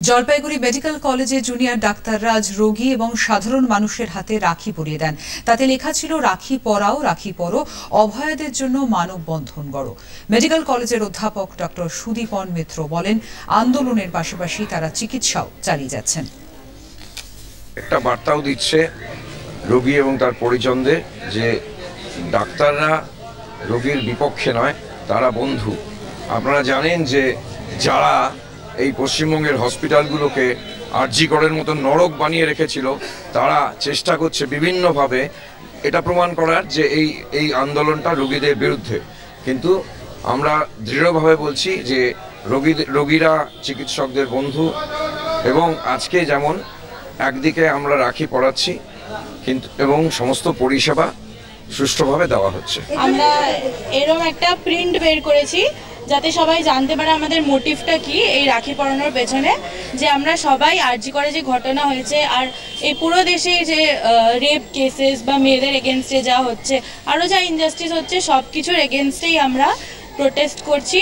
Jalpaiguri medical কলেজে junior ডাক্তাররা আজ রোগী এবং সাধারণ মানুষের হাতে রাখি পরিয়ে দেন। তাতে লেখা ছিল, রাখি পরাও, রাখি পরো, অভয়াদের জন্য মানববন্ধন গড়ো। মেডিকেল কলেজের অধ্যাপক ডক্টর সুদীপন মিত্র বলেন, আন্দোলনের পাশাপাশি তারা চিকিৎসাও চালিয়ে যাচ্ছেন। একটা বার্তাও দিচ্ছে রোগী এবং তার পরিজনদের যে ডাক্তাররা রোগীর বিপক্ষে নয়, তারা বন্ধু। আপনারা জানেন যে যারা এই পশ্চিমবঙ্গের হসপিটালগুলোকে আরজি করের মতো নরক বানিয়ে রেখেছিল, তারা চেষ্টা করছে বিভিন্নভাবে এটা প্রমাণ করার যে এই আন্দোলনটা রোগীদের বিরুদ্ধে। কিন্তু আমরা দৃঢ়ভাবে বলছি যে রোগীরা চিকিৎসকদের বন্ধু, এবং আজকে যেমন একদিকে আমরা রাখি পরাচ্ছি কিন্তু এবং সমস্ত পরিষেবা সুষ্ঠুভাবে দেওয়া হচ্ছে। আমরা এরকম একটা প্রিন্ট বের করেছি যাতে সবাই জানতে পারে আমাদের মোটিভটা কি এই রাখি পরানোর পেছনে, যে আমরা সবাই আরজি করে যে ঘটনা হয়েছে আর এই পুরো দেশে যে রেপ কেসেস বা মেয়েদের এগেনস্টে যা হচ্ছে, আরও যা ইনজাস্টিস হচ্ছে, সব কিছুর এগেনস্টেই আমরা প্রোটেস্ট করছি।